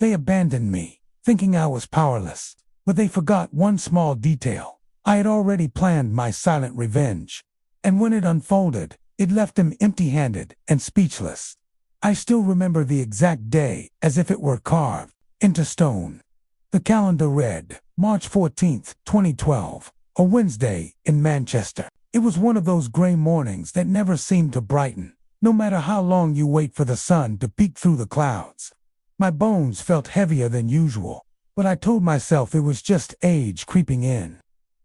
They abandoned me, thinking I was powerless. But they forgot one small detail. I had already planned my silent revenge. And when it unfolded, it left them empty-handed and speechless. I still remember the exact day as if it were carved into stone. The calendar read, March 14th, 2012, a Wednesday in Manchester. It was one of those gray mornings that never seemed to brighten, no matter how long you wait for the sun to peek through the clouds. My bones felt heavier than usual, but I told myself it was just age creeping in.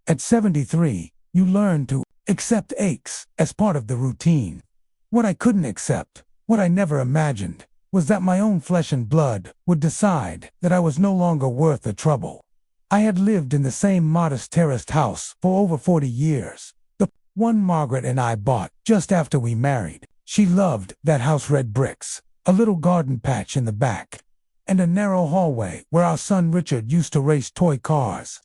At 73, you learn to accept aches as part of the routine. What I couldn't accept, what I never imagined, was that my own flesh and blood would decide that I was no longer worth the trouble. I had lived in the same modest terraced house for over 40 years, the one Margaret and I bought just after we married. She loved that house, red bricks, a little garden patch in the back, and a narrow hallway where our son Richard used to race toy cars.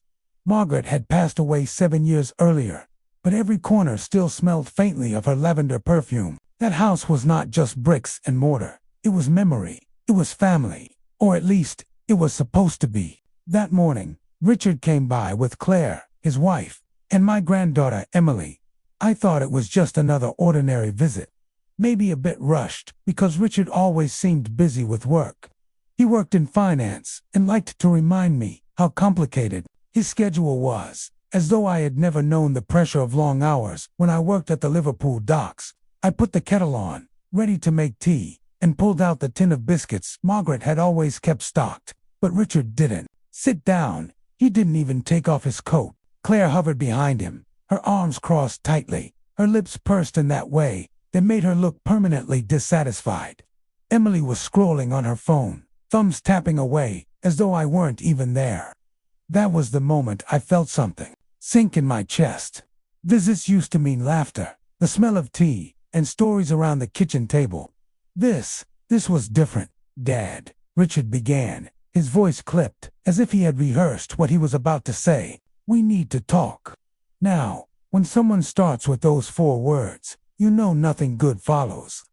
Margaret had passed away 7 years earlier, but every corner still smelled faintly of her lavender perfume. That house was not just bricks and mortar. It was memory. It was family. Or at least, it was supposed to be. That morning, Richard came by with Claire, his wife, and my granddaughter Emily. I thought it was just another ordinary visit. Maybe a bit rushed, because Richard always seemed busy with work. He worked in finance and liked to remind me how complicated his schedule was, as though I had never known the pressure of long hours when I worked at the Liverpool docks. I put the kettle on, ready to make tea, and pulled out the tin of biscuits Margaret had always kept stocked. But Richard didn't sit down. He didn't even take off his coat. Claire hovered behind him, her arms crossed tightly, her lips pursed in that way that made her look permanently dissatisfied. Emily was scrolling on her phone, thumbs tapping away, as though I weren't even there. That was the moment I felt something sink in my chest. Visits used to mean laughter, the smell of tea, and stories around the kitchen table. This was different, Dad, Richard began, his voice clipped, as if he had rehearsed what he was about to say. We need to talk. Now, when someone starts with those 4 words, you know nothing good follows.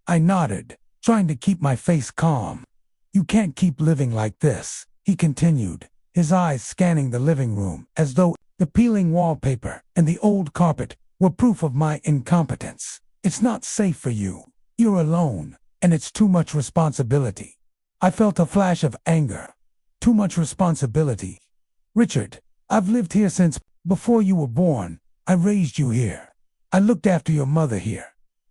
I nodded, trying to keep my face calm. You can't keep living like this, he continued, his eyes scanning the living room as though the peeling wallpaper and the old carpet were proof of my incompetence. It's not safe for you. You're alone, and it's too much responsibility. I felt a flash of anger. Too much responsibility. Richard, I've lived here since before you were born. I raised you here. I looked after your mother here.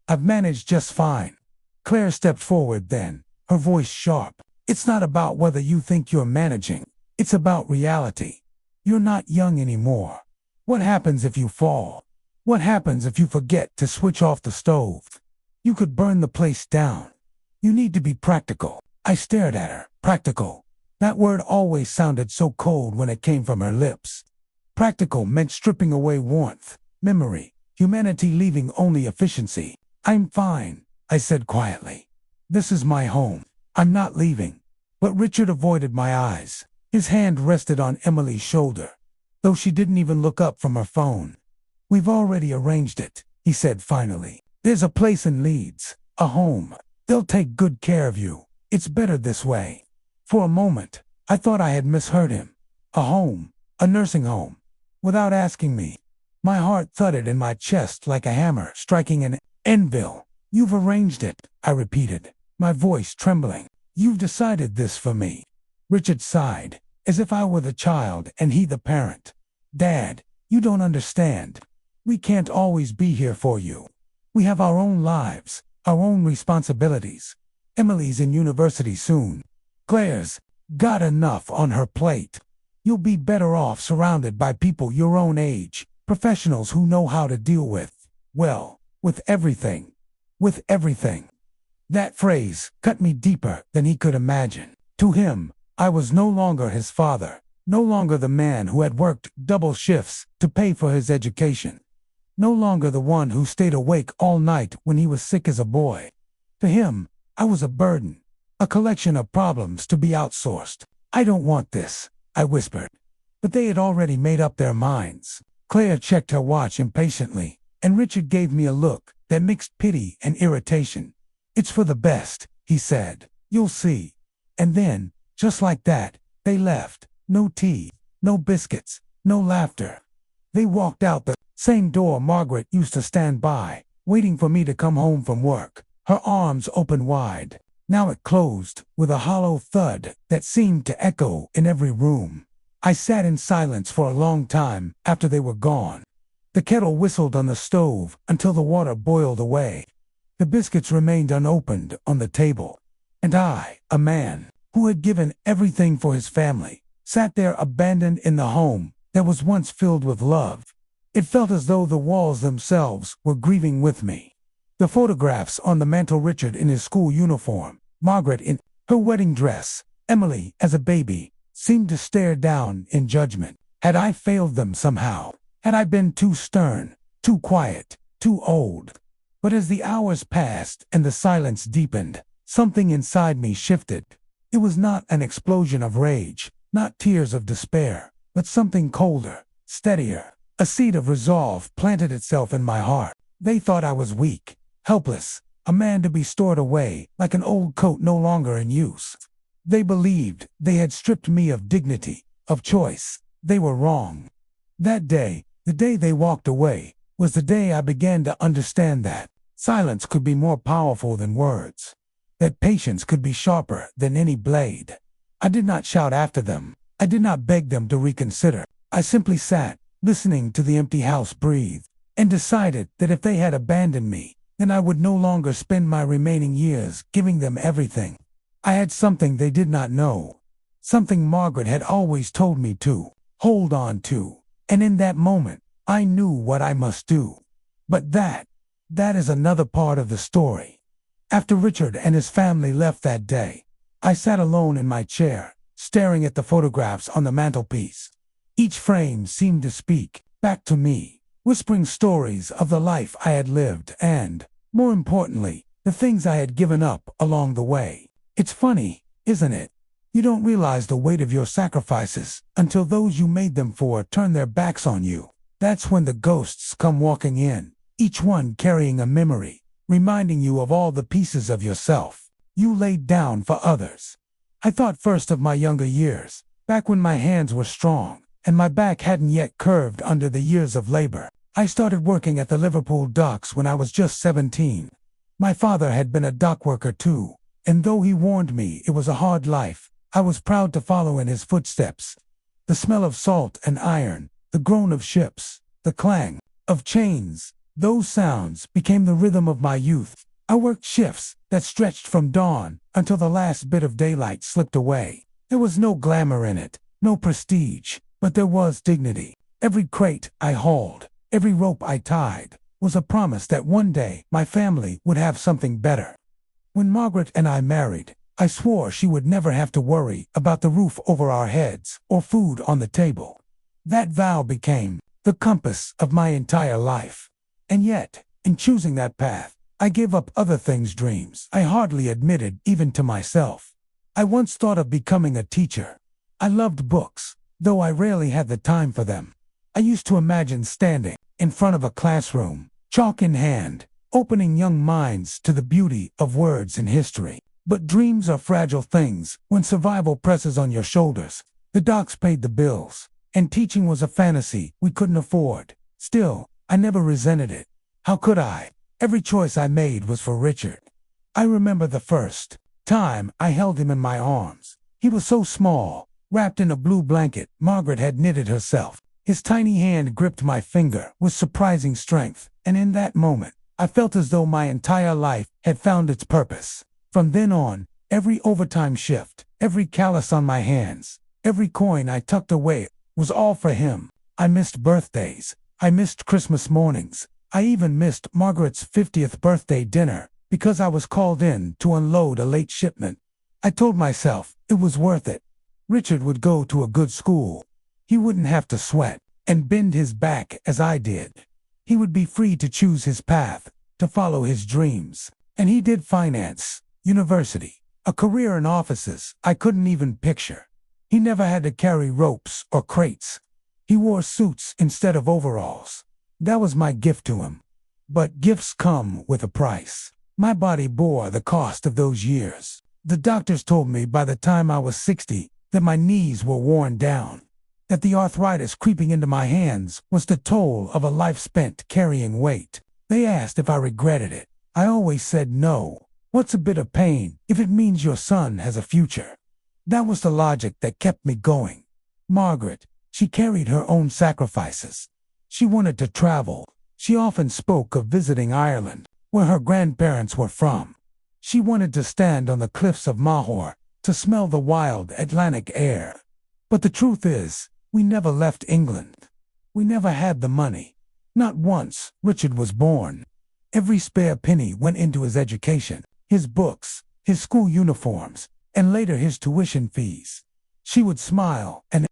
I've managed just fine. Claire stepped forward then, her voice sharp. It's not about whether you think you're managing. It's about reality. You're not young anymore. What happens if you fall? What happens if you forget to switch off the stove? You could burn the place down. You need to be practical. I stared at her. Practical. That word always sounded so cold when it came from her lips. Practical meant stripping away warmth, memory, humanity, leaving only efficiency. I'm fine, I said quietly. This is my home. I'm not leaving. But Richard avoided my eyes. His hand rested on Emily's shoulder, though she didn't even look up from her phone. We've already arranged it, he said finally. There's a place in Leeds, a home. They'll take good care of you. It's better this way. For a moment, I thought I had misheard him. A home, a nursing home. Without asking me, my heart thudded in my chest like a hammer striking an anvil. You've arranged it, I repeated, my voice trembling. You've decided this for me. Richard sighed, as if I were the child and he the parent. Dad, you don't understand. We can't always be here for you. We have our own lives, our own responsibilities. Emily's in university soon. Claire's got enough on her plate. You'll be better off surrounded by people your own age, professionals who know how to deal with, well, with everything. With everything. That phrase cut me deeper than he could imagine. To him, I was no longer his father, no longer the man who had worked double shifts to pay for his education, no longer the one who stayed awake all night when he was sick as a boy. To him, I was a burden, a collection of problems to be outsourced. I don't want this, I whispered. But they had already made up their minds. Claire checked her watch impatiently, and Richard gave me a look that mixed pity and irritation. It's for the best, he said. You'll see. And then, Just like that, they left. No tea, no biscuits, no laughter. They walked out the same door Margaret used to stand by, waiting for me to come home from work, her arms open wide. Now it closed with a hollow thud that seemed to echo in every room. I sat in silence for a long time after they were gone. The kettle whistled on the stove until the water boiled away. The biscuits remained unopened on the table. And I, a man who had given everything for his family, sat there abandoned in the home that was once filled with love. It felt as though the walls themselves were grieving with me. The photographs on the mantel, Richard in his school uniform, Margaret in her wedding dress, Emily as a baby, seemed to stare down in judgment. Had I failed them somehow? Had I been too stern, too quiet, too old? But as the hours passed and the silence deepened, something inside me shifted. It was not an explosion of rage, not tears of despair, but something colder, steadier. A seed of resolve planted itself in my heart. They thought I was weak, helpless, a man to be stored away like an old coat no longer in use. They believed they had stripped me of dignity, of choice. They were wrong. That day, the day they walked away, was the day I began to understand that silence could be more powerful than words, that patience could be sharper than any blade. I did not shout after them. I did not beg them to reconsider. I simply sat, listening to the empty house breathe, and decided that if they had abandoned me, then I would no longer spend my remaining years giving them everything. I had something they did not know, something Margaret had always told me to hold on to, and in that moment, I knew what I must do. But that is another part of the story. After Richard and his family left that day, I sat alone in my chair, staring at the photographs on the mantelpiece. Each frame seemed to speak back to me, whispering stories of the life I had lived and, more importantly, the things I had given up along the way. It's funny, isn't it? You don't realize the weight of your sacrifices until those you made them for turn their backs on you. That's when the ghosts come walking in, each one carrying a memory, reminding you of all the pieces of yourself you laid down for others. I thought first of my younger years, back when my hands were strong, and my back hadn't yet curved under the years of labor. I started working at the Liverpool docks when I was just 17. My father had been a dock worker too, and though he warned me it was a hard life, I was proud to follow in his footsteps. The smell of salt and iron, the groan of ships, the clang of chains, those sounds became the rhythm of my youth. I worked shifts that stretched from dawn until the last bit of daylight slipped away. There was no glamour in it, no prestige. But there was dignity. Every crate I hauled, every rope I tied, was a promise that one day my family would have something better. When Margaret and I married, I swore she would never have to worry about the roof over our heads or food on the table. That vow became the compass of my entire life. And yet, in choosing that path, I gave up other things, dreams I hardly admitted even to myself. I once thought of becoming a teacher. I loved books, though I rarely had the time for them. I used to imagine standing in front of a classroom, chalk in hand, opening young minds to the beauty of words and history. But dreams are fragile things when survival presses on your shoulders. The docks paid the bills, and teaching was a fantasy we couldn't afford. Still, I never resented it. How could I? Every choice I made was for Richard. I remember the first time I held him in my arms. He was so small, wrapped in a blue blanket Margaret had knitted herself. His tiny hand gripped my finger with surprising strength, and in that moment, I felt as though my entire life had found its purpose. From then on, every overtime shift, every callus on my hands, every coin I tucked away was all for him. I missed birthdays. I missed Christmas mornings. I even missed Margaret's 50th birthday dinner because I was called in to unload a late shipment. I told myself it was worth it. Richard would go to a good school. He wouldn't have to sweat and bend his back as I did. He would be free to choose his path, to follow his dreams. And he did finance, university, a career in offices I couldn't even picture. He never had to carry ropes or crates. He wore suits instead of overalls. That was my gift to him. But gifts come with a price. My body bore the cost of those years. The doctors told me by the time I was 60 that my knees were worn down, that the arthritis creeping into my hands was the toll of a life spent carrying weight. They asked if I regretted it. I always said no. What's a bit of pain if it means your son has a future? That was the logic that kept me going. Margaret, she carried her own sacrifices. She wanted to travel. She often spoke of visiting Ireland, where her grandparents were from. She wanted to stand on the cliffs of Mahor, to smell the wild Atlantic air. But the truth is, we never left England. We never had the money. Not once Richard was born. Every spare penny went into his education, his books, his school uniforms, and later his tuition fees. She would smile and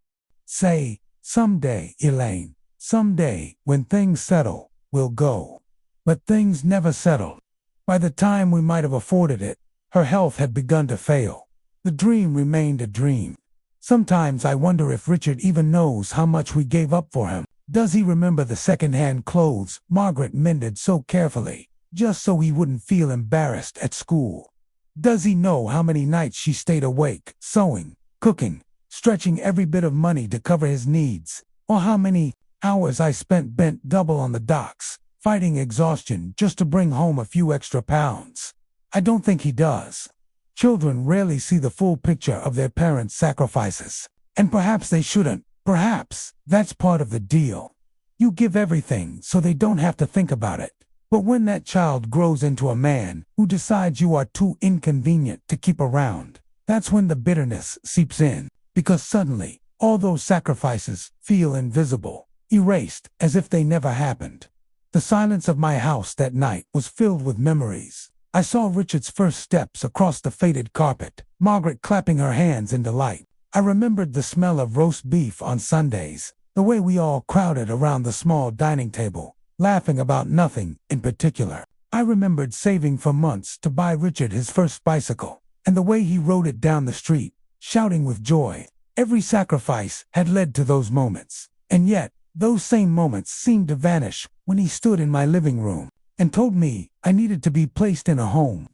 say, "Someday, Elaine, someday, when things settle, we'll go." But things never settled. By the time we might have afforded it, her health had begun to fail. The dream remained a dream. Sometimes I wonder if Richard even knows how much we gave up for him. Does he remember the second-hand clothes Margaret mended so carefully, just so he wouldn't feel embarrassed at school? Does he know how many nights she stayed awake, sewing, cooking, stretching every bit of money to cover his needs? Or how many hours I spent bent double on the docks, fighting exhaustion just to bring home a few extra pounds? I don't think he does. Children rarely see the full picture of their parents' sacrifices. And perhaps they shouldn't. Perhaps that's part of the deal. You give everything so they don't have to think about it. But when that child grows into a man who decides you are too inconvenient to keep around, that's when the bitterness seeps in. Because suddenly, all those sacrifices feel invisible, erased as if they never happened. The silence of my house that night was filled with memories. I saw Richard's first steps across the faded carpet, Margaret clapping her hands in delight. I remembered the smell of roast beef on Sundays, the way we all crowded around the small dining table, laughing about nothing in particular. I remembered saving for months to buy Richard his first bicycle, and the way he rode it down the street, shouting with joy. Every sacrifice had led to those moments, and yet those same moments seemed to vanish when he stood in my living room and told me I needed to be placed in a home.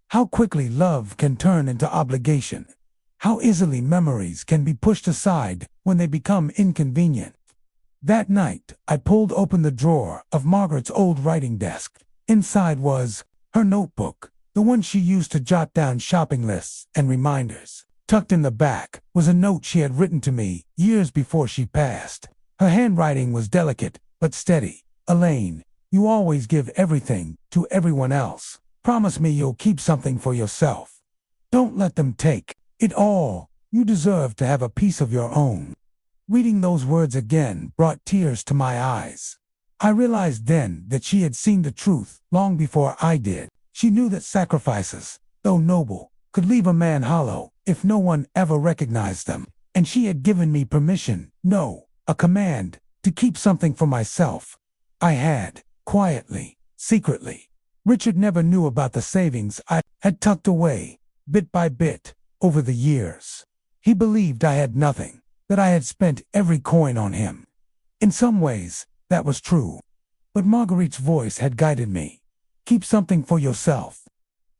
How quickly love can turn into obligation. How easily memories can be pushed aside when they become inconvenient. That night, I pulled open the drawer of Margaret's old writing desk. Inside was her notebook, the one she used to jot down shopping lists and reminders. Tucked in the back was a note she had written to me years before she passed. Her handwriting was delicate but steady. "Elaine, you always give everything to everyone else. Promise me you'll keep something for yourself. Don't let them take it all. You deserve to have a piece of your own." Reading those words again brought tears to my eyes. I realized then that she had seen the truth long before I did. She knew that sacrifices, though noble, could leave a man hollow if no one ever recognized them. And she had given me permission, no, a command, to keep something for myself. I had, quietly, secretly. Richard never knew about the savings I had tucked away, bit by bit, over the years. He believed I had nothing, that I had spent every coin on him. In some ways, that was true. But Marguerite's voice had guided me. Keep something for yourself.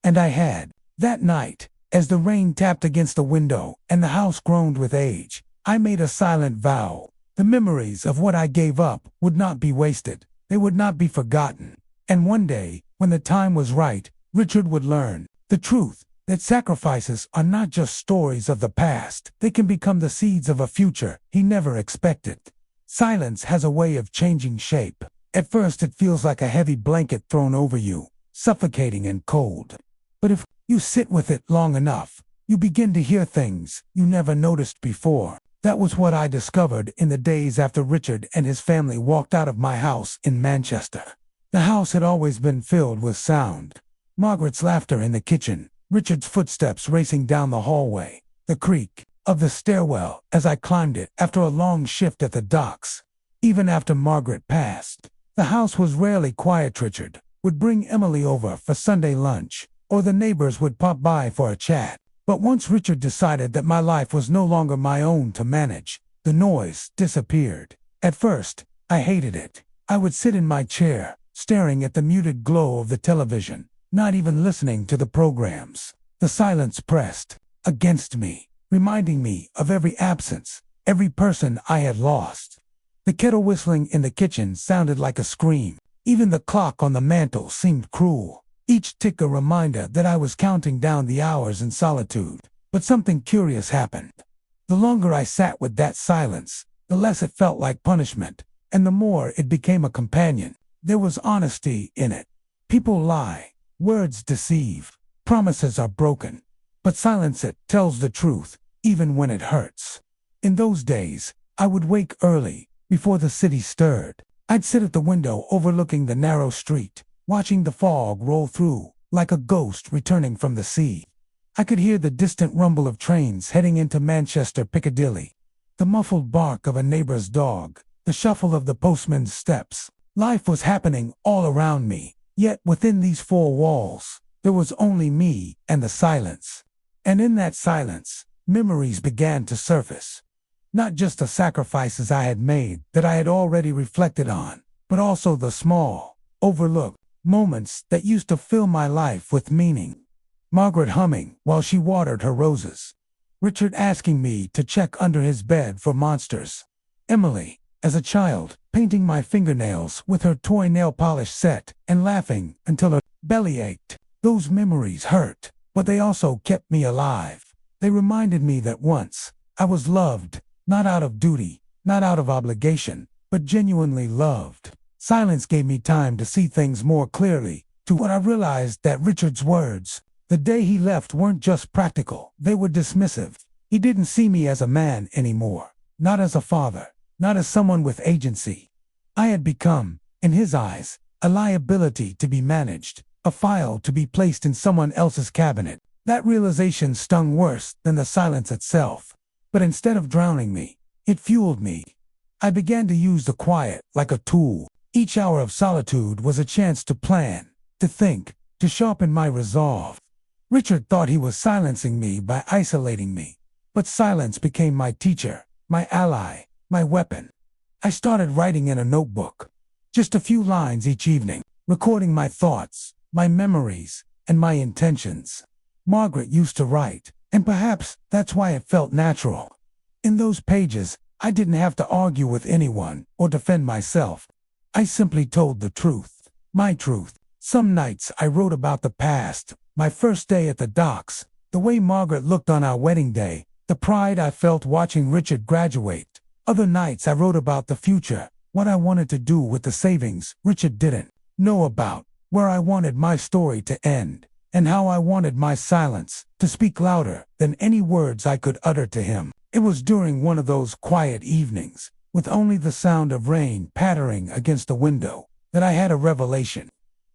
And I had. That night, as the rain tapped against the window and the house groaned with age, I made a silent vow. The memories of what I gave up would not be wasted. They would not be forgotten. And one day, when the time was right, Richard would learn the truth, that sacrifices are not just stories of the past. They can become the seeds of a future he never expected. Silence has a way of changing shape. At first it feels like a heavy blanket thrown over you, suffocating and cold. But if you sit with it long enough, you begin to hear things you never noticed before. That was what I discovered in the days after Richard and his family walked out of my house in Manchester. The house had always been filled with sound. Margaret's laughter in the kitchen, Richard's footsteps racing down the hallway, the creak of the stairwell as I climbed it after a long shift at the docks. Even after Margaret passed, the house was rarely quiet. Richard would bring Emily over for Sunday lunch, or the neighbors would pop by for a chat. But once Richard decided that my life was no longer my own to manage, the noise disappeared. At first, I hated it. I would sit in my chair, staring at the muted glow of the television, not even listening to the programs. The silence pressed against me, reminding me of every absence, every person I had lost. The kettle whistling in the kitchen sounded like a scream. Even the clock on the mantel seemed cruel, each tick a reminder that I was counting down the hours in solitude. But something curious happened. The longer I sat with that silence, the less it felt like punishment, and the more it became a companion. There was honesty in it. People lie, words deceive, promises are broken, but silence it tells the truth, even when it hurts. In those days, I would wake early, before the city stirred. I'd sit at the window overlooking the narrow street, watching the fog roll through, like a ghost returning from the sea. I could hear the distant rumble of trains heading into Manchester Piccadilly, the muffled bark of a neighbor's dog, the shuffle of the postman's steps. Life was happening all around me, yet within these four walls, there was only me and the silence. And in that silence, memories began to surface. Not just the sacrifices I had made that I had already reflected on, but also the small, overlooked moments that used to fill my life with meaning. Margaret humming while she watered her roses. Richard asking me to check under his bed for monsters. Emily, as a child, painting my fingernails with her toy nail polish set and laughing until her belly ached. Those memories hurt, but they also kept me alive. They reminded me that once, I was loved, not out of duty, not out of obligation, but genuinely loved. Silence gave me time to see things more clearly, to what I realized that Richard's words, the day he left, weren't just practical, they were dismissive. He didn't see me as a man anymore, not as a father, not as someone with agency. I had become, in his eyes, a liability to be managed, a file to be placed in someone else's cabinet. That realization stung worse than the silence itself. But instead of drowning me, it fueled me. I began to use the quiet like a tool. Each hour of solitude was a chance to plan, to think, to sharpen my resolve. Richard thought he was silencing me by isolating me, but silence became my teacher, my ally, my weapon. I started writing in a notebook, just a few lines each evening, recording my thoughts, my memories, and my intentions. Margaret used to write, and perhaps that's why it felt natural. In those pages, I didn't have to argue with anyone or defend myself. I simply told the truth, my truth. Some nights I wrote about the past, my first day at the docks, the way Margaret looked on our wedding day, the pride I felt watching Richard graduate. Other nights I wrote about the future, what I wanted to do with the savings Richard didn't know about, where I wanted my story to end, and how I wanted my silence to speak louder than any words I could utter to him. It was during one of those quiet evenings, with only the sound of rain pattering against the window, that I had a revelation.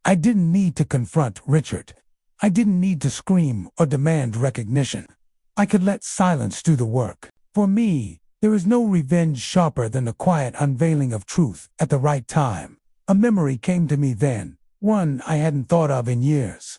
I didn't need to confront Richard. I didn't need to scream or demand recognition. I could let silence do the work. For me, there is no revenge sharper than the quiet unveiling of truth at the right time. A memory came to me then, one I hadn't thought of in years.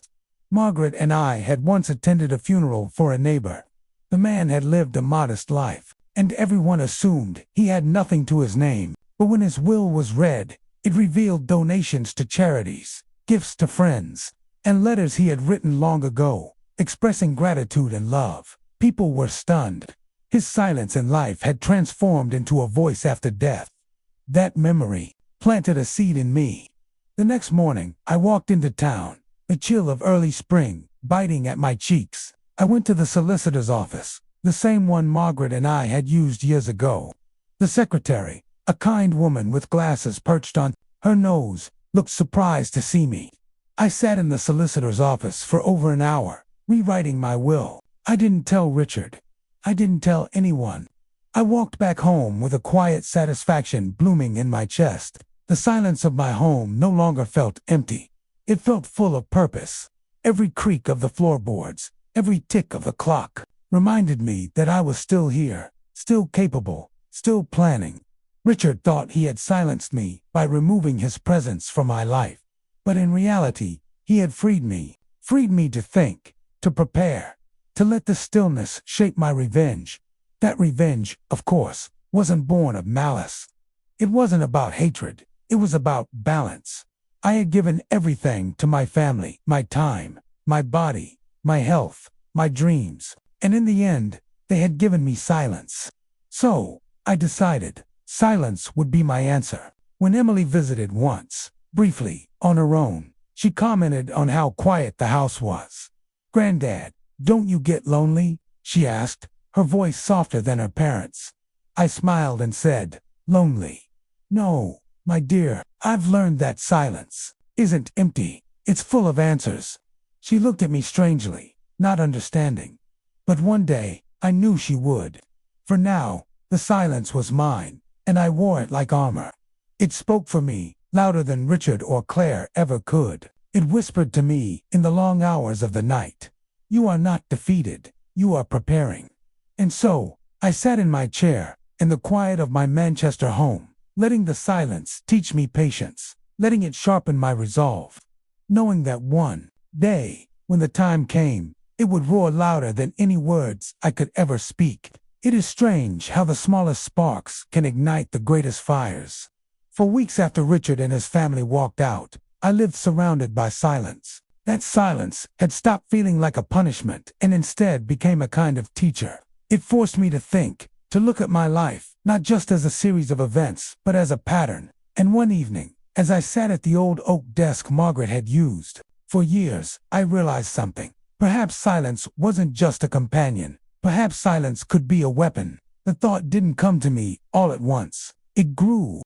Margaret and I had once attended a funeral for a neighbor. The man had lived a modest life, and everyone assumed he had nothing to his name. But when his will was read, it revealed donations to charities, gifts to friends, and letters he had written long ago, expressing gratitude and love. People were stunned. His silence in life had transformed into a voice after death. That memory planted a seed in me. The next morning, I walked into town, the chill of early spring biting at my cheeks. I went to the solicitor's office, the same one Margaret and I had used years ago. The secretary, a kind woman with glasses perched on her nose, looked surprised to see me. I sat in the solicitor's office for over an hour, rewriting my will. I didn't tell Richard. I didn't tell anyone. I walked back home with a quiet satisfaction blooming in my chest. The silence of my home no longer felt empty. It felt full of purpose. Every creak of the floorboards, every tick of the clock, reminded me that I was still here, still capable, still planning. Richard thought he had silenced me by removing his presence from my life. But in reality, he had freed me to think, to prepare, to let the stillness shape my revenge. That revenge, of course, wasn't born of malice. It wasn't about hatred. It was about balance. I had given everything to my family, my time, my body, my health, my dreams, and in the end, they had given me silence. So, I decided silence would be my answer. When Emily visited once, briefly, on her own, she commented on how quiet the house was. "Granddad, don't you get lonely?" she asked, her voice softer than her parents'. I smiled and said, "Lonely? No, my dear, I've learned that silence isn't empty, it's full of answers." She looked at me strangely, not understanding. But one day, I knew she would. For now, the silence was mine, and I wore it like armor. It spoke for me, louder than Richard or Claire ever could. It whispered to me in the long hours of the night, "You are not defeated, you are preparing." And so, I sat in my chair, in the quiet of my Manchester home, letting the silence teach me patience, letting it sharpen my resolve, knowing that one day, when the time came, it would roar louder than any words I could ever speak. It is strange how the smallest sparks can ignite the greatest fires. For weeks after Richard and his family walked out, I lived surrounded by silence. That silence had stopped feeling like a punishment and instead became a kind of teacher. It forced me to think, to look at my life, not just as a series of events, but as a pattern. And one evening, as I sat at the old oak desk Margaret had used for years, I realized something. Perhaps silence wasn't just a companion. Perhaps silence could be a weapon. The thought didn't come to me all at once. It grew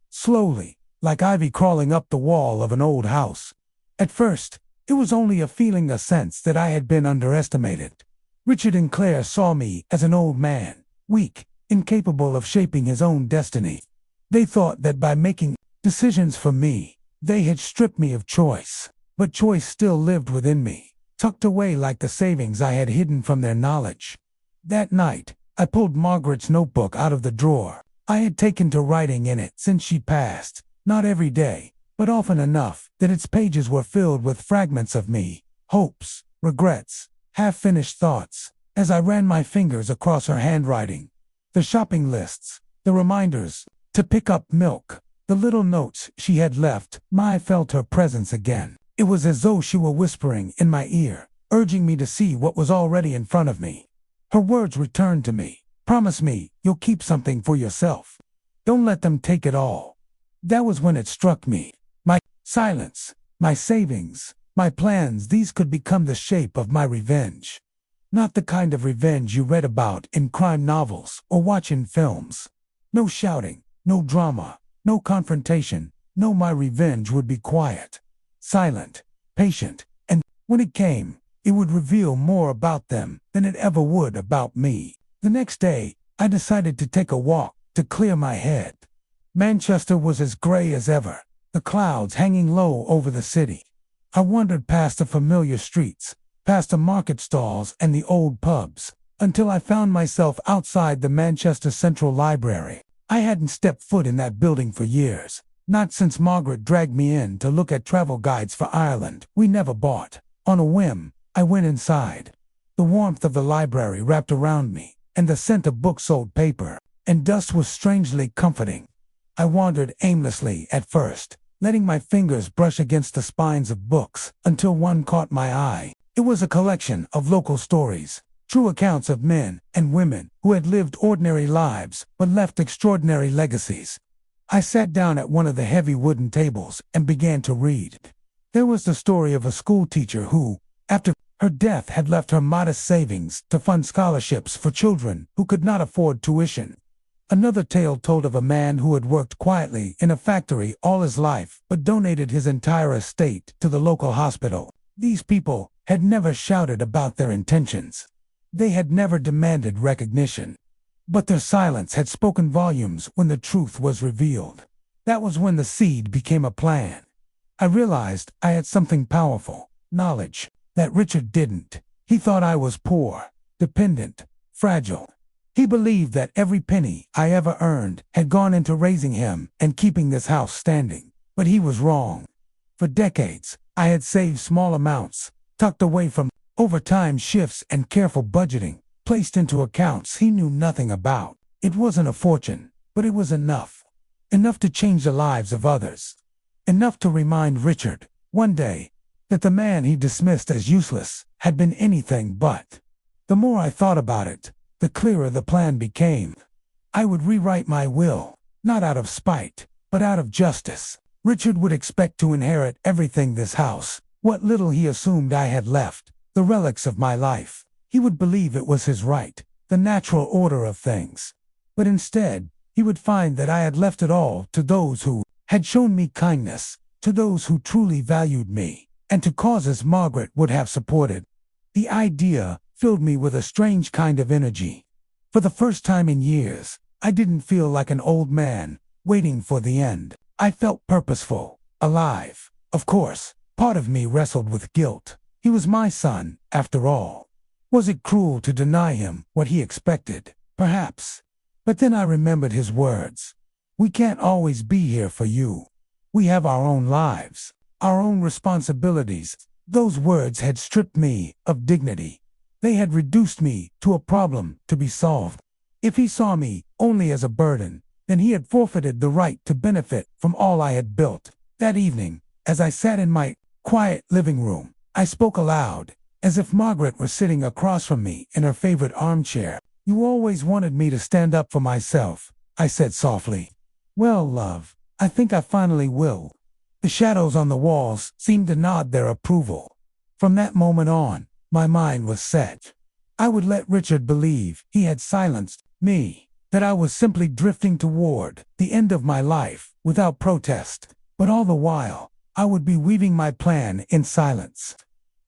slowly, like ivy crawling up the wall of an old house. At first, it was only a feeling, a sense that I had been underestimated. Richard and Claire saw me as an old man, weak, incapable of shaping his own destiny. They thought that by making decisions for me, they had stripped me of choice. But choice still lived within me, tucked away like the savings I had hidden from their knowledge. That night, I pulled Margaret's notebook out of the drawer. I had taken to writing in it since she passed, not every day, but often enough that its pages were filled with fragments of me, hopes, regrets, half-finished thoughts. As I ran my fingers across her handwriting, the shopping lists, the reminders to pick up milk, the little notes she had left, I felt her presence again. It was as though she were whispering in my ear, urging me to see what was already in front of me. Her words returned to me. "Promise me you'll keep something for yourself. Don't let them take it all." That was when it struck me. My silence, my savings, my plans, these could become the shape of my revenge. Not the kind of revenge you read about in crime novels or watch in films. No shouting, no drama, no confrontation. No, my revenge would be quiet, silent, patient, and when it came, it would reveal more about them than it ever would about me. The next day, I decided to take a walk to clear my head. Manchester was as gray as ever, the clouds hanging low over the city. I wandered past the familiar streets, past the market stalls and the old pubs, until I found myself outside the Manchester Central Library. I hadn't stepped foot in that building for years, not since Margaret dragged me in to look at travel guides for Ireland we never bought. On a whim, I went inside. The warmth of the library wrapped around me, and the scent of book-sold paper and dust was strangely comforting. I wandered aimlessly at first, letting my fingers brush against the spines of books, until one caught my eye. It was a collection of local stories, true accounts of men and women who had lived ordinary lives but left extraordinary legacies. I sat down at one of the heavy wooden tables and began to read. There was the story of a school teacher who, after her death, had left her modest savings to fund scholarships for children who could not afford tuition. Another tale told of a man who had worked quietly in a factory all his life but donated his entire estate to the local hospital. These people had never shouted about their intentions. They had never demanded recognition. But their silence had spoken volumes when the truth was revealed. That was when the seed became a plan. I realized I had something powerful, knowledge, that Richard didn't. He thought I was poor, dependent, fragile. He believed that every penny I ever earned had gone into raising him and keeping this house standing. But he was wrong. For decades, I had saved small amounts, tucked away from overtime shifts and careful budgeting, placed into accounts he knew nothing about. It wasn't a fortune, but it was enough. Enough to change the lives of others. Enough to remind Richard, one day, that the man he dismissed as useless had been anything but. The more I thought about it, the clearer the plan became. I would rewrite my will, not out of spite, but out of justice. Richard would expect to inherit everything this house, what little he assumed I had left, the relics of my life. He would believe it was his right, the natural order of things. But instead, he would find that I had left it all to those who had shown me kindness, to those who truly valued me, and to causes Margaret would have supported. The idea filled me with a strange kind of energy. For the first time in years, I didn't feel like an old man, waiting for the end. I felt purposeful, alive. Of course, part of me wrestled with guilt. He was my son, after all. Was it cruel to deny him what he expected? Perhaps. But then I remembered his words. We can't always be here for you. We have our own lives, our own responsibilities. Those words had stripped me of dignity. They had reduced me to a problem to be solved. If he saw me only as a burden, then he had forfeited the right to benefit from all I had built. That evening, as I sat in my quiet living room, I spoke aloud, as if Margaret were sitting across from me in her favorite armchair. You always wanted me to stand up for myself, I said softly. Well, love, I think I finally will. The shadows on the walls seemed to nod their approval. From that moment on, my mind was set. I would let Richard believe he had silenced me, that I was simply drifting toward the end of my life without protest. But all the while, I would be weaving my plan in silence.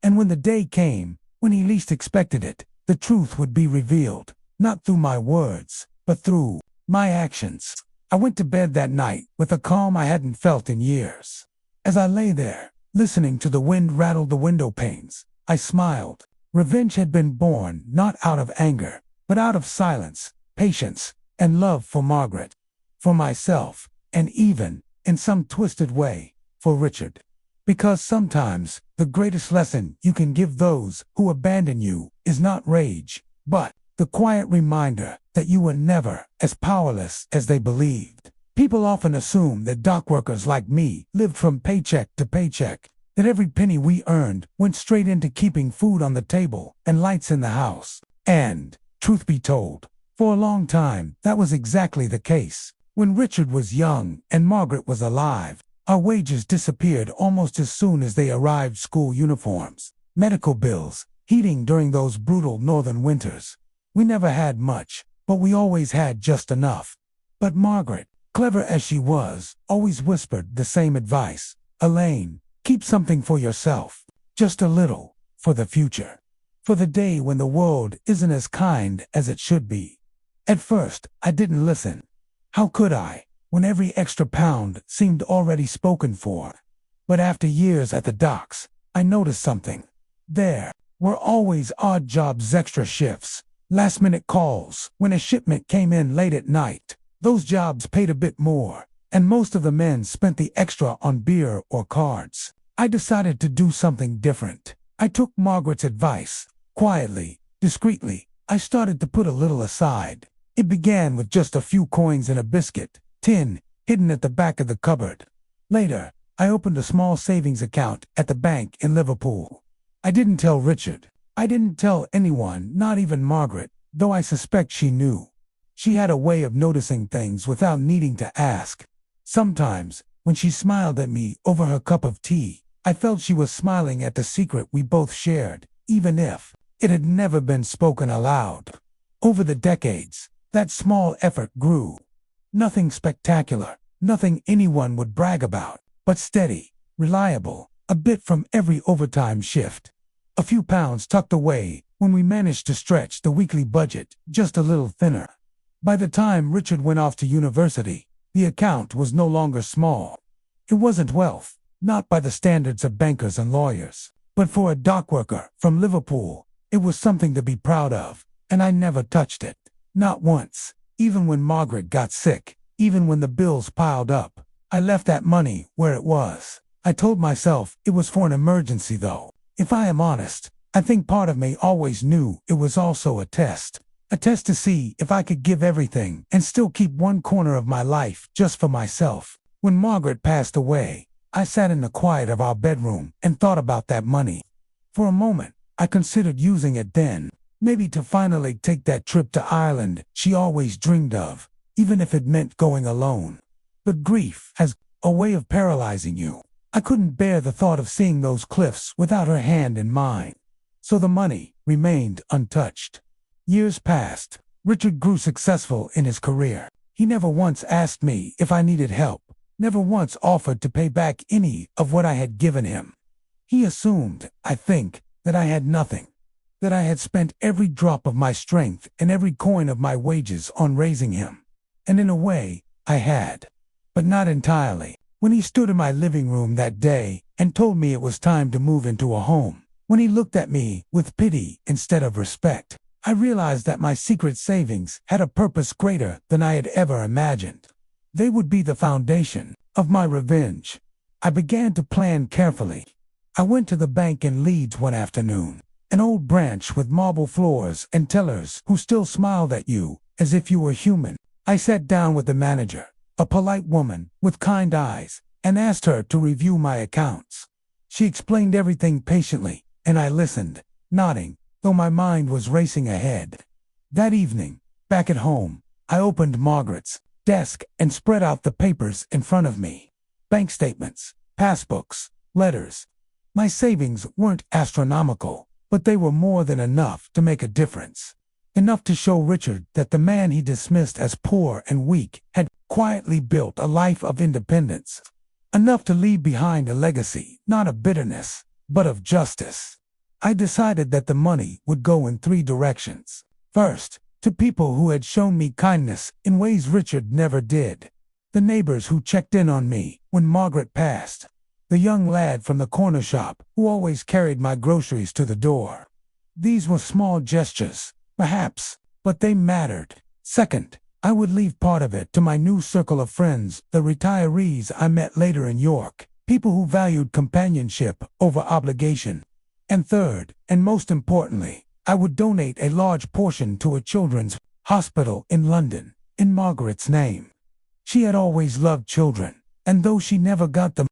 And when the day came, when he least expected it, the truth would be revealed, not through my words, but through my actions. I went to bed that night with a calm I hadn't felt in years. As I lay there, listening to the wind rattle the window panes, I smiled. Revenge had been born not out of anger, but out of silence, patience, and love for Margaret, for myself, and even, in some twisted way, for Richard. Because sometimes, the greatest lesson you can give those who abandon you is not rage, but the quiet reminder that you were never as powerless as they believed. People often assume that dock workers like me lived from paycheck to paycheck, that every penny we earned went straight into keeping food on the table and lights in the house. And, truth be told, for a long time, that was exactly the case. When Richard was young and Margaret was alive, our wages disappeared almost as soon as they arrived. School uniforms, medical bills, heating during those brutal northern winters. We never had much, but we always had just enough. But Margaret, clever as she was, always whispered the same advice. Elaine, keep something for yourself, just a little, for the future. For the day when the world isn't as kind as it should be. At first, I didn't listen. How could I, when every extra pound seemed already spoken for? But after years at the docks, I noticed something. There were always odd jobs, extra shifts, last-minute calls when a shipment came in late at night. Those jobs paid a bit more, and most of the men spent the extra on beer or cards. I decided to do something different. I took Margaret's advice. Quietly, discreetly, I started to put a little aside. It began with just a few coins in a biscuit tin hidden at the back of the cupboard. Later, I opened a small savings account at the bank in Liverpool. I didn't tell Richard. I didn't tell anyone, not even Margaret, though I suspect she knew. She had a way of noticing things without needing to ask. Sometimes, when she smiled at me over her cup of tea, I felt she was smiling at the secret we both shared, even if it had never been spoken aloud. Over the decades, that small effort grew. Nothing spectacular, nothing anyone would brag about, but steady, reliable, a bit from every overtime shift. A few pounds tucked away when we managed to stretch the weekly budget just a little thinner. By the time Richard went off to university, the account was no longer small. It wasn't wealth, not by the standards of bankers and lawyers, but for a dock worker from Liverpool, it was something to be proud of, and I never touched it. Not once. Even when Margaret got sick, even when the bills piled up, I left that money where it was. I told myself it was for an emergency though. If I am honest, I think part of me always knew it was also a test. A test to see if I could give everything and still keep one corner of my life just for myself. When Margaret passed away, I sat in the quiet of our bedroom and thought about that money. For a moment, I considered using it then, maybe to finally take that trip to Ireland she always dreamed of, even if it meant going alone. But grief has a way of paralyzing you. I couldn't bear the thought of seeing those cliffs without her hand in mine. So the money remained untouched. Years passed. Richard grew successful in his career. He never once asked me if I needed help, never once offered to pay back any of what I had given him. He assumed, I think, that I had nothing, that I had spent every drop of my strength and every coin of my wages on raising him. And in a way, I had. But not entirely. When he stood in my living room that day and told me it was time to move into a home, when he looked at me with pity instead of respect, I realized that my secret savings had a purpose greater than I had ever imagined. They would be the foundation of my revenge. I began to plan carefully. I went to the bank in Leeds one afternoon, an old branch with marble floors and tellers who still smiled at you as if you were human. I sat down with the manager, a polite woman with kind eyes, and asked her to review my accounts. She explained everything patiently, and I listened, nodding, though my mind was racing ahead. That evening, back at home, I opened Margaret's desk and spread out the papers in front of me. Bank statements, passbooks, letters. My savings weren't astronomical, but they were more than enough to make a difference. Enough to show Richard that the man he dismissed as poor and weak had quietly built a life of independence. Enough to leave behind a legacy, not of bitterness, but of justice. I decided that the money would go in 3 directions. First, to people who had shown me kindness in ways Richard never did. The neighbors who checked in on me when Margaret passed. The young lad from the corner shop who always carried my groceries to the door. These were small gestures, perhaps, but they mattered. Second, I would leave part of it to my new circle of friends, the retirees I met later in York, people who valued companionship over obligation. And third, and most importantly, I would donate a large portion to a children's hospital in London, in Margaret's name. She had always loved children, and though she never got the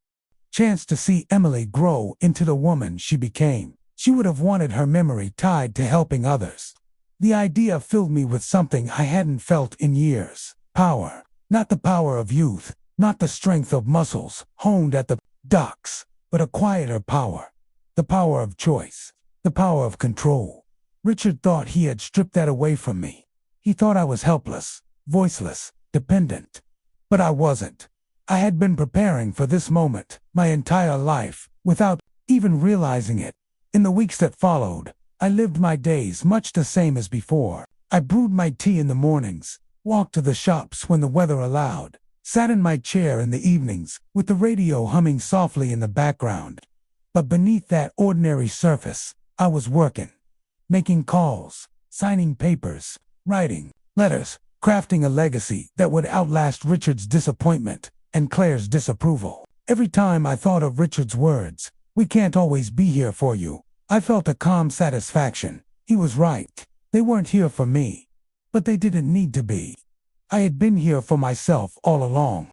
chance to see Emily grow into the woman she became, she would have wanted her memory tied to helping others. The idea filled me with something I hadn't felt in years. Power. Not the power of youth, not the strength of muscles honed at the docks, but a quieter power. The power of choice. The power of control. Richard thought he had stripped that away from me. He thought I was helpless, voiceless, dependent. But I wasn't. I had been preparing for this moment my entire life, without even realizing it. In the weeks that followed, I lived my days much the same as before. I brewed my tea in the mornings, walked to the shops when the weather allowed, sat in my chair in the evenings with the radio humming softly in the background. But beneath that ordinary surface, I was working, making calls, signing papers, writing letters, crafting a legacy that would outlast Richard's disappointment and Claire's disapproval. Every time I thought of Richard's words, "We can't always be here for you," I felt a calm satisfaction. He was right. They weren't here for me. But they didn't need to be. I had been here for myself all along.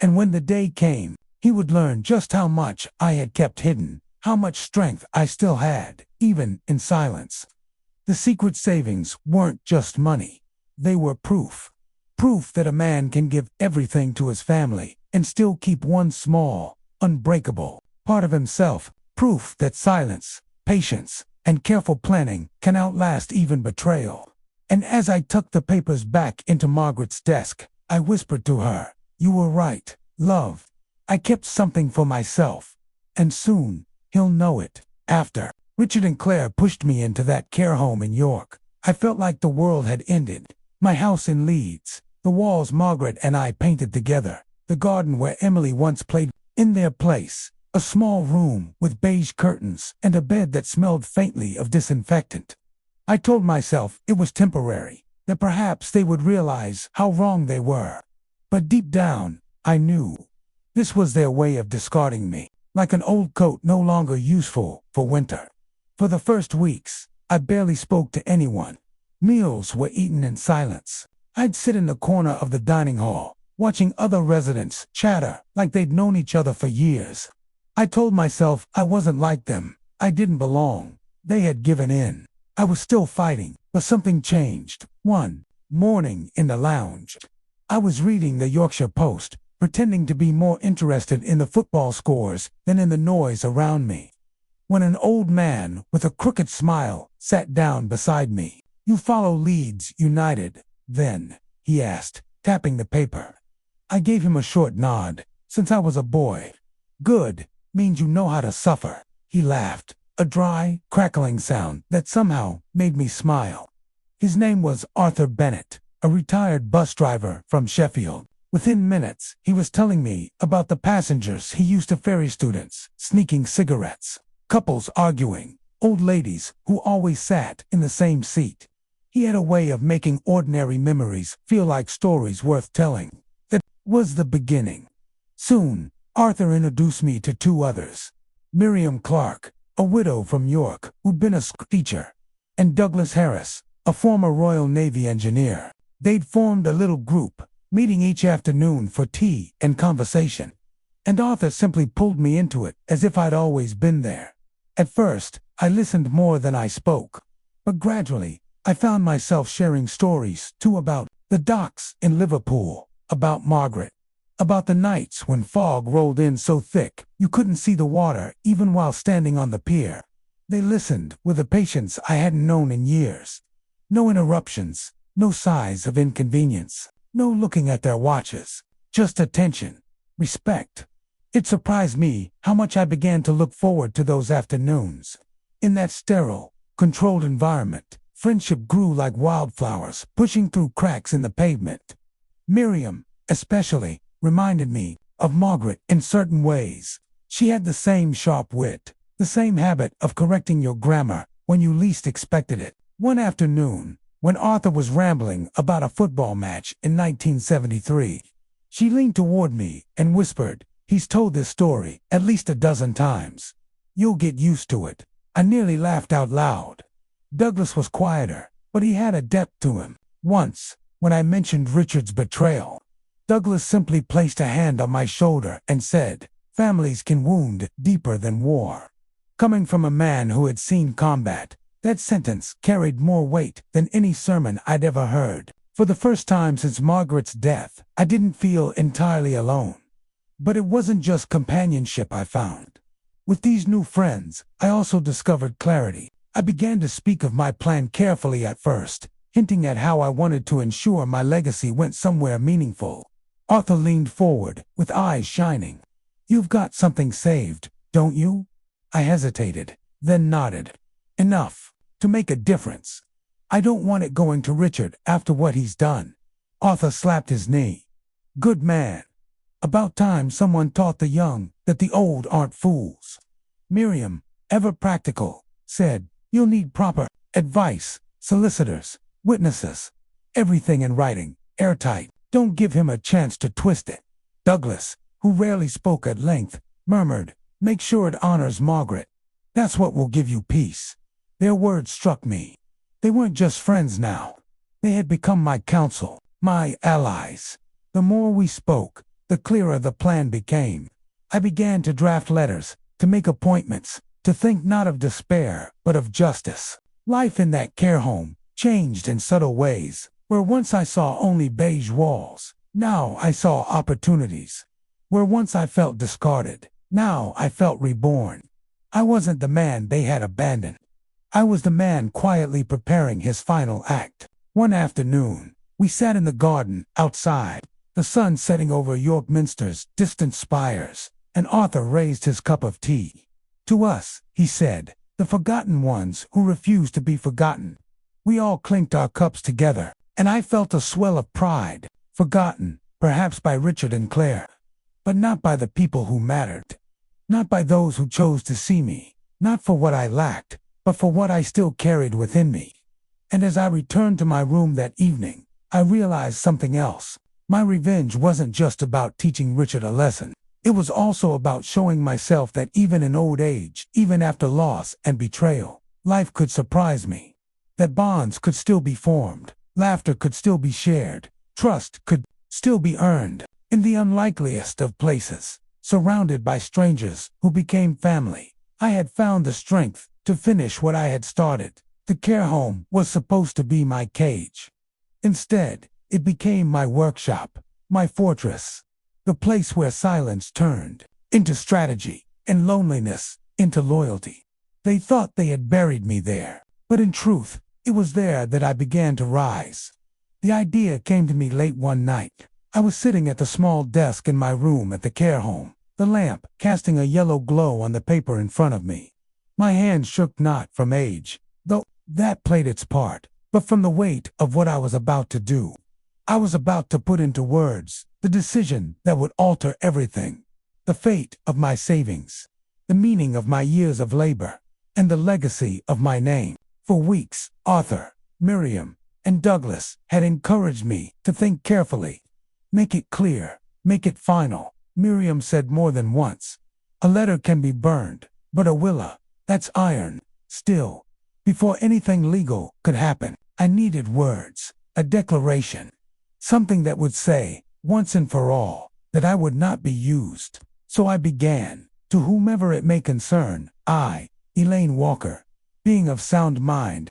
And when the day came, he would learn just how much I had kept hidden, how much strength I still had, even in silence. The secret savings weren't just money. They were proof. Proof that a man can give everything to his family and still keep one small, unbreakable part of himself. Proof that silence, patience, and careful planning can outlast even betrayal. And as I tucked the papers back into Margaret's desk, I whispered to her, "You were right, love. I kept something for myself. And soon, he'll know it." After Richard and Claire pushed me into that care home in York, I felt like the world had ended. My house in Leeds, the walls Margaret and I painted together, the garden where Emily once played, in their place, a small room with beige curtains and a bed that smelled faintly of disinfectant. I told myself it was temporary, that perhaps they would realize how wrong they were. But deep down, I knew. This was their way of discarding me, like an old coat no longer useful for winter. For the first weeks, I barely spoke to anyone. Meals were eaten in silence. I'd sit in the corner of the dining hall, watching other residents chatter like they'd known each other for years. I told myself I wasn't like them. I didn't belong. They had given in. I was still fighting, but something changed. One morning in the lounge, I was reading the Yorkshire Post, pretending to be more interested in the football scores than in the noise around me, when an old man with a crooked smile sat down beside me. "You follow Leeds United, then?" he asked, tapping the paper. I gave him a short nod. "Since I was a boy." "Good, means you know how to suffer." He laughed, a dry, crackling sound that somehow made me smile. His name was Arthur Bennett, a retired bus driver from Sheffield. Within minutes, he was telling me about the passengers he used to ferry students, sneaking cigarettes, couples arguing, old ladies who always sat in the same seat. He had a way of making ordinary memories feel like stories worth telling. That was the beginning. Soon, Arthur introduced me to two others. Miriam Clark, a widow from York who'd been a school teacher, and Douglas Harris, a former Royal Navy engineer. They'd formed a little group, meeting each afternoon for tea and conversation. And Arthur simply pulled me into it as if I'd always been there. At first, I listened more than I spoke. But gradually, I found myself sharing stories too, about the docks in Liverpool, about Margaret, about the nights when fog rolled in so thick you couldn't see the water even while standing on the pier. They listened with a patience I hadn't known in years. No interruptions, no sighs of inconvenience, no looking at their watches, just attention, respect. It surprised me how much I began to look forward to those afternoons. In that sterile, controlled environment, friendship grew like wildflowers, pushing through cracks in the pavement. Miriam, especially, reminded me of Margaret in certain ways. She had the same sharp wit, the same habit of correcting your grammar when you least expected it. One afternoon, when Arthur was rambling about a football match in 1973, she leaned toward me and whispered, "He's told this story at least a dozen times. You'll get used to it." I nearly laughed out loud. Douglas was quieter, but he had a depth to him. Once, when I mentioned Richard's betrayal, Douglas simply placed a hand on my shoulder and said, "Families can wound deeper than war." Coming from a man who had seen combat, that sentence carried more weight than any sermon I'd ever heard. For the first time since Margaret's death, I didn't feel entirely alone. But it wasn't just companionship I found. With these new friends, I also discovered clarity. I began to speak of my plan carefully at first, hinting at how I wanted to ensure my legacy went somewhere meaningful. Arthur leaned forward, with eyes shining. "You've got something saved, don't you?" I hesitated, then nodded. "Enough to make a difference. I don't want it going to Richard after what he's done." Arthur slapped his knee. "Good man. About time someone taught the young that the old aren't fools." Miriam, ever practical, said, "You'll need proper advice, solicitors, witnesses, everything in writing, airtight. Don't give him a chance to twist it." Douglas, who rarely spoke at length, murmured, "Make sure it honors Margaret. That's what will give you peace." Their words struck me. They weren't just friends now. They had become my counsel, my allies. The more we spoke, the clearer the plan became. I began to draft letters, to make appointments, to think not of despair, but of justice. Life in that care home changed in subtle ways. Where once I saw only beige walls, now I saw opportunities. Where once I felt discarded, now I felt reborn. I wasn't the man they had abandoned. I was the man quietly preparing his final act. One afternoon, we sat in the garden outside, the sun setting over York Minster's distant spires, and Arthur raised his cup of tea. "To us," he said, "the forgotten ones who refuse to be forgotten." We all clinked our cups together, and I felt a swell of pride. Forgotten, perhaps by Richard and Claire, but not by the people who mattered. Not by those who chose to see me, not for what I lacked, but for what I still carried within me. And as I returned to my room that evening, I realized something else. My revenge wasn't just about teaching Richard a lesson. It was also about showing myself that even in old age, even after loss and betrayal, life could surprise me. That bonds could still be formed, laughter could still be shared, trust could still be earned, in the unlikeliest of places, surrounded by strangers who became family. I had found the strength to finish what I had started. The care home was supposed to be my cage. Instead, it became my workshop, my fortress, the place where silence turned into strategy and loneliness into loyalty. They thought they had buried me there, but in truth, it was there that I began to rise. The idea came to me late one night. I was sitting at the small desk in my room at the care home, the lamp casting a yellow glow on the paper in front of me. My hand shook not from age, though that played its part, but from the weight of what I was about to do. I was about to put into words the decision that would alter everything, the fate of my savings, the meaning of my years of labor, and the legacy of my name. For weeks, Arthur, Miriam, and Douglas had encouraged me to think carefully. Make it clear, make it final, Miriam said more than once. A letter can be burned, but a will, that's iron. Still, before anything legal could happen, I needed words, a declaration, something that would say, once and for all, that I would not be used. So I began, to whomever it may concern, I, Elaine Walker, being of sound mind,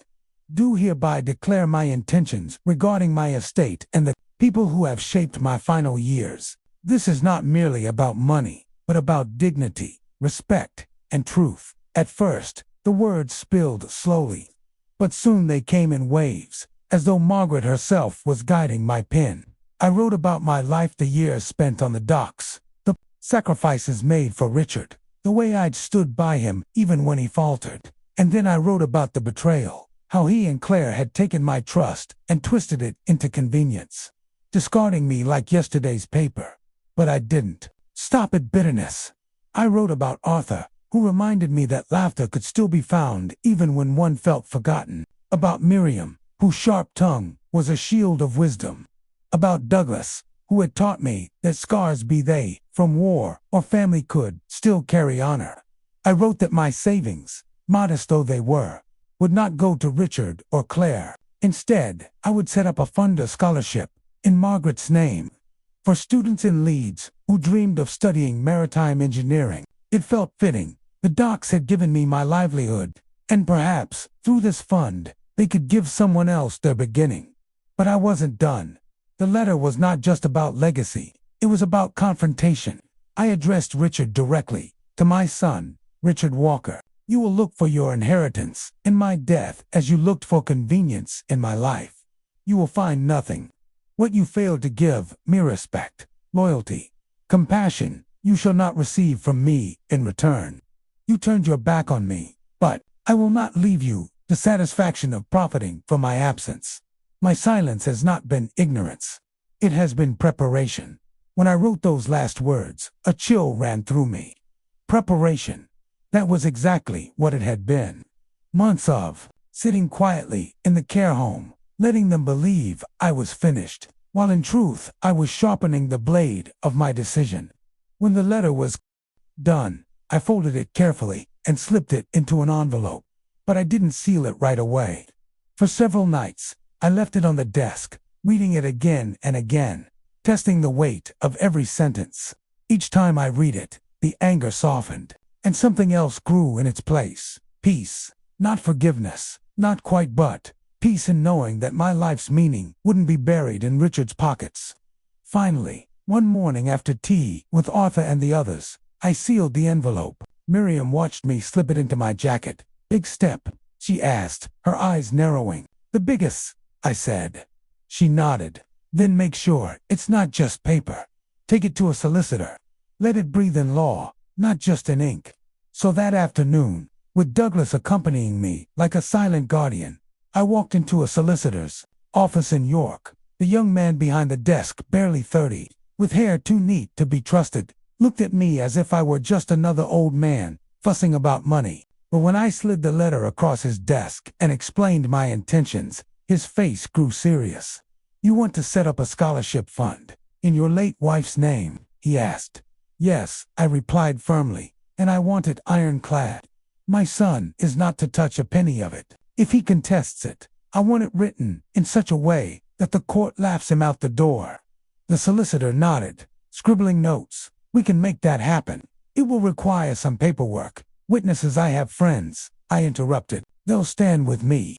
do hereby declare my intentions regarding my estate and the people who have shaped my final years. This is not merely about money, but about dignity, respect, and truth. At first, the words spilled slowly, but soon they came in waves, as though Margaret herself was guiding my pen. I wrote about my life, the years spent on the docks, the sacrifices made for Richard, the way I'd stood by him even when he faltered. And then I wrote about the betrayal, how he and Claire had taken my trust and twisted it into convenience, discarding me like yesterday's paper. But I didn't stop at bitterness. I wrote about Arthur, who reminded me that laughter could still be found even when one felt forgotten. About Miriam, whose sharp tongue was a shield of wisdom. About Douglas, who had taught me that scars, be they from war or family, could still carry honor. I wrote that my savings, modest though they were, would not go to Richard or Claire. Instead, I would set up a fund, a scholarship, in Margaret's name, for students in Leeds who dreamed of studying maritime engineering. It felt fitting. The docks had given me my livelihood, and perhaps, through this fund, they could give someone else their beginning. But I wasn't done. The letter was not just about legacy. It was about confrontation. I addressed Richard directly. To my son, Richard Walker, you will look for your inheritance in my death as you looked for convenience in my life. You will find nothing. What you failed to give me, respect, loyalty, compassion, you shall not receive from me in return. You turned your back on me, but I will not leave you the satisfaction of profiting from my absence. My silence has not been ignorance. It has been preparation. When I wrote those last words, a chill ran through me. Preparation. That was exactly what it had been. Months of sitting quietly in the care home, letting them believe I was finished, while in truth I was sharpening the blade of my decision. When the letter was done, I folded it carefully and slipped it into an envelope, but I didn't seal it right away. For several nights, I left it on the desk, reading it again and again, testing the weight of every sentence. Each time I read it, the anger softened, and something else grew in its place. Peace. Not forgiveness, not quite, but peace in knowing that my life's meaning wouldn't be buried in Richard's pockets. Finally, one morning after tea with Arthur and the others, I sealed the envelope. Miriam watched me slip it into my jacket. Big step, she asked, her eyes narrowing. The biggest, I said. She nodded. Then make sure it's not just paper. Take it to a solicitor. Let it breathe in law, not just in ink. So that afternoon, with Douglas accompanying me like a silent guardian, I walked into a solicitor's office in York. The young man behind the desk, barely 30, with hair too neat to be trusted, looked at me as if I were just another old man fussing about money. But when I slid the letter across his desk and explained my intentions, his face grew serious. You want to set up a scholarship fund in your late wife's name? He asked. Yes, I replied firmly, and I want it ironclad. My son is not to touch a penny of it. If he contests it, I want it written in such a way that the court laughs him out the door. The solicitor nodded, scribbling notes. "We can make that happen. It will require some paperwork. Witnesses, I have friends," I interrupted. "They'll stand with me."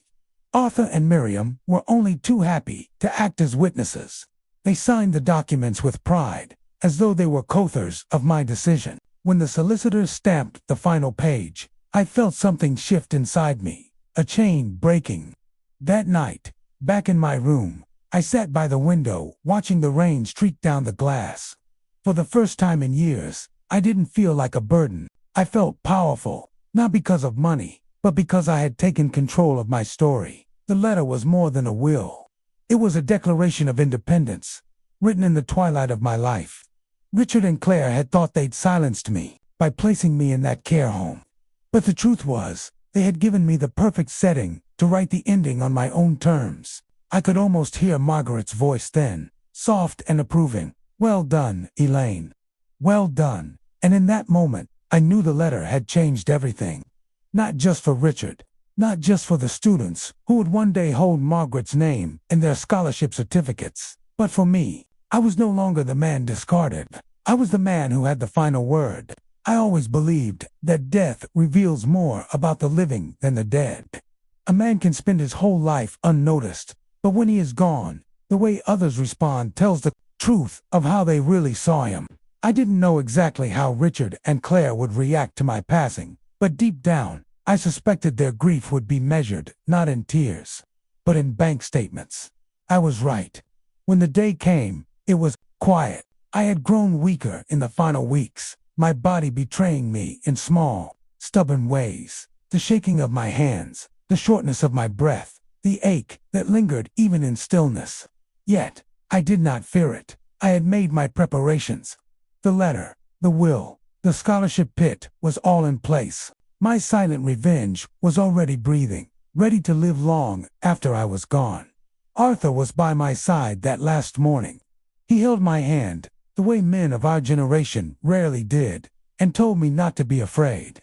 Arthur and Miriam were only too happy to act as witnesses. They signed the documents with pride, as though they were co-authors of my decision. When the solicitor stamped the final page, I felt something shift inside me, a chain breaking. That night, back in my room, I sat by the window watching the rain streak down the glass. For the first time in years, I didn't feel like a burden. I felt powerful, not because of money, but because I had taken control of my story. The letter was more than a will. It was a declaration of independence, written in the twilight of my life. Richard and Claire had thought they'd silenced me by placing me in that care home. But the truth was, they had given me the perfect setting to write the ending on my own terms. I could almost hear Margaret's voice then, soft and approving. "Well done, Elaine. Well done." And in that moment, I knew the letter had changed everything. Not just for Richard, not just for the students who would one day hold Margaret's name in their scholarship certificates, but for me. I was no longer the man discarded. I was the man who had the final word. I always believed that death reveals more about the living than the dead. A man can spend his whole life unnoticed, but when he is gone, the way others respond tells the truth of how they really saw him. I didn't know exactly how Richard and Claire would react to my passing, but deep down, I suspected their grief would be measured not in tears, but in bank statements. I was right. When the day came, it was quiet. I had grown weaker in the final weeks, my body betraying me in small, stubborn ways. The shaking of my hands, the shortness of my breath, the ache that lingered even in stillness. Yet, I did not fear it. I had made my preparations. The letter, the will, the scholarship pit was all in place. My silent revenge was already breathing, ready to live long after I was gone. Arthur was by my side that last morning. He held my hand, the way men of our generation rarely did, and told me not to be afraid.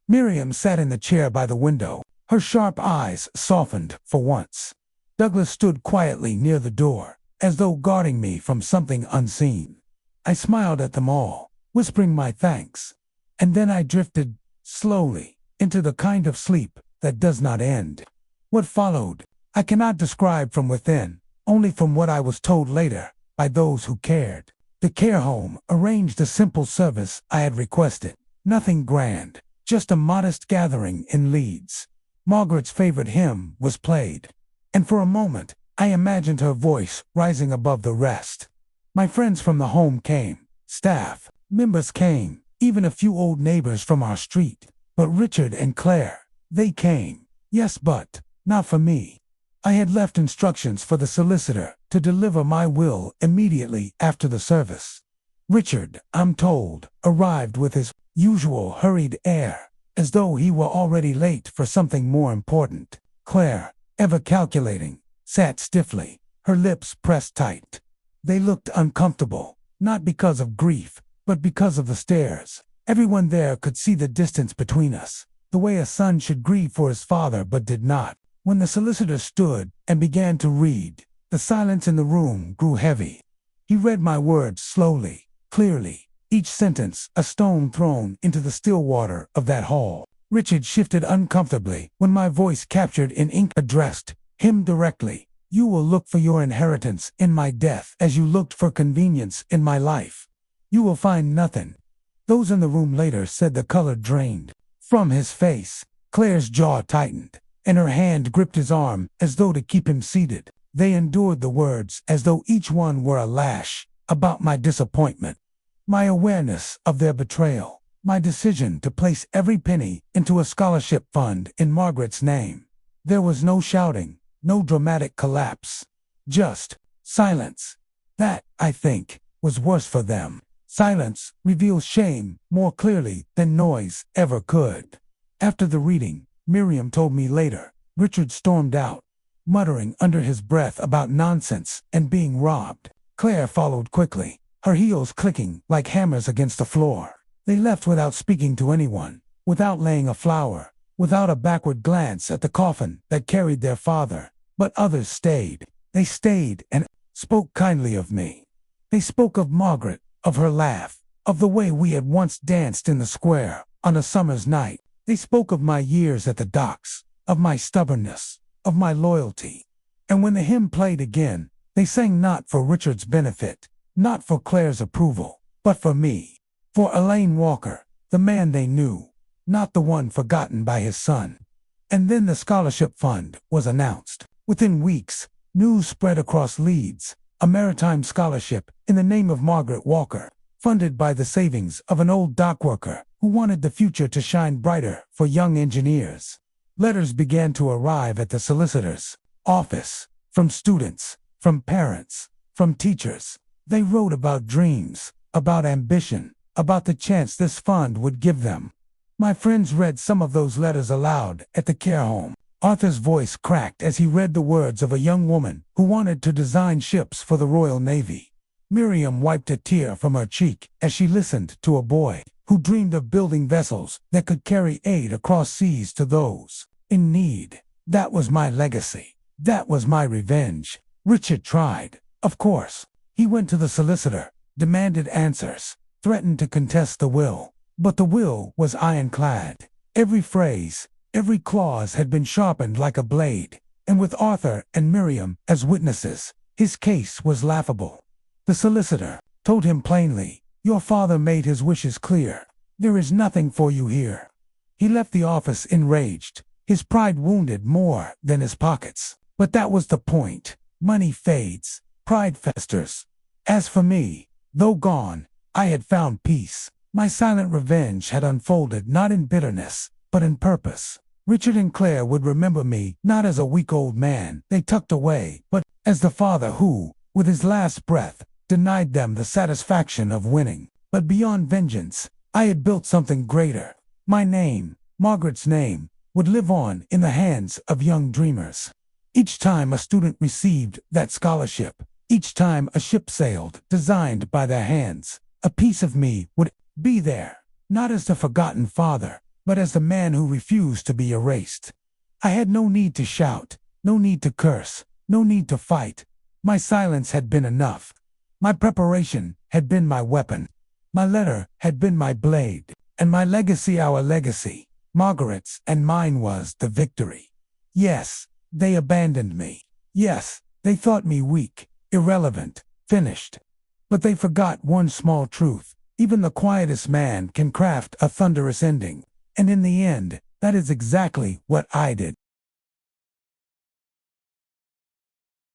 Miriam sat in the chair by the window, her sharp eyes softened for once. Douglas stood quietly near the door, as though guarding me from something unseen. I smiled at them all, whispering my thanks, and then I drifted, slowly, into the kind of sleep that does not end. What followed, I cannot describe from within, only from what I was told later by those who cared. The care home arranged a simple service I had requested. Nothing grand, just a modest gathering in Leeds. Margaret's favorite hymn was played, and for a moment, I imagined her voice rising above the rest. My friends from the home came, staff members came, even a few old neighbors from our street. But Richard and Claire, they came. Yes, but not for me. I had left instructions for the solicitor to deliver my will immediately after the service. Richard, I'm told, arrived with his usual hurried air, as though he were already late for something more important. Claire, ever calculating, sat stiffly, her lips pressed tight. They looked uncomfortable, not because of grief, but because of the stairs. Everyone there could see the distance between us, the way a son should grieve for his father but did not. When the solicitor stood and began to read, the silence in the room grew heavy. He read my words slowly, clearly, each sentence a stone thrown into the still water of that hall. Richard shifted uncomfortably when my voice captured in ink addressed him directly. You will look for your inheritance in my death as you looked for convenience in my life. You will find nothing. Those in the room later said the color drained from his face. Claire's jaw tightened, and her hand gripped his arm as though to keep him seated. They endured the words as though each one were a lash about my disappointment, my awareness of their betrayal, my decision to place every penny into a scholarship fund in Margaret's name. There was no shouting, no dramatic collapse, just silence. That, I think, was worse for them. Silence reveals shame more clearly than noise ever could. After the reading, Miriam told me later, Richard stormed out, muttering under his breath about nonsense and being robbed. Claire followed quickly, her heels clicking like hammers against the floor. They left without speaking to anyone, without laying a flower, without a backward glance at the coffin that carried their father. But others stayed. They stayed and spoke kindly of me. They spoke of Margaret, of her laugh, of the way we had once danced in the square on a summer's night. They spoke of my years at the docks, of my stubbornness, of my loyalty. And when the hymn played again, they sang not for Richard's benefit, not for Claire's approval, but for me, for Elaine Walker, the man they knew, not the one forgotten by his son. And then the scholarship fund was announced. Within weeks, news spread across Leeds, a maritime scholarship in the name of Margaret Walker, funded by the savings of an old dock worker who wanted the future to shine brighter for young engineers. Letters began to arrive at the solicitor's office, from students, from parents, from teachers. They wrote about dreams, about ambition, about the chance this fund would give them. My friends read some of those letters aloud at the care home. Arthur's voice cracked as he read the words of a young woman who wanted to design ships for the Royal Navy. Miriam wiped a tear from her cheek as she listened to a boy who dreamed of building vessels that could carry aid across seas to those in need. That was my legacy. That was my revenge. Richard tried. Of course. He went to the solicitor, demanded answers, threatened to contest the will. But the will was ironclad. Every phrase, every clause had been sharpened like a blade, and with Arthur and Miriam as witnesses, his case was laughable. The solicitor told him plainly, "Your father made his wishes clear. There is nothing for you here." He left the office enraged, his pride wounded more than his pockets. But that was the point. Money fades, pride festers. As for me, though gone, I had found peace. My silent revenge had unfolded not in bitterness, but in purpose. Richard and Claire would remember me not as a weak old man they tucked away, but as the father who, with his last breath, denied them the satisfaction of winning. But beyond vengeance, I had built something greater. My name, Margaret's name, would live on in the hands of young dreamers. Each time a student received that scholarship, each time a ship sailed, designed by their hands, a piece of me would be there, not as the forgotten father, but as the man who refused to be erased. I had no need to shout, no need to curse, no need to fight. My silence had been enough. My preparation had been my weapon. My letter had been my blade, and my legacy our legacy. Margaret's and mine was the victory. Yes, they abandoned me. Yes, they thought me weak, irrelevant, finished. But they forgot one small truth. Even the quietest man can craft a thunderous ending. And in the end, that is exactly what I did.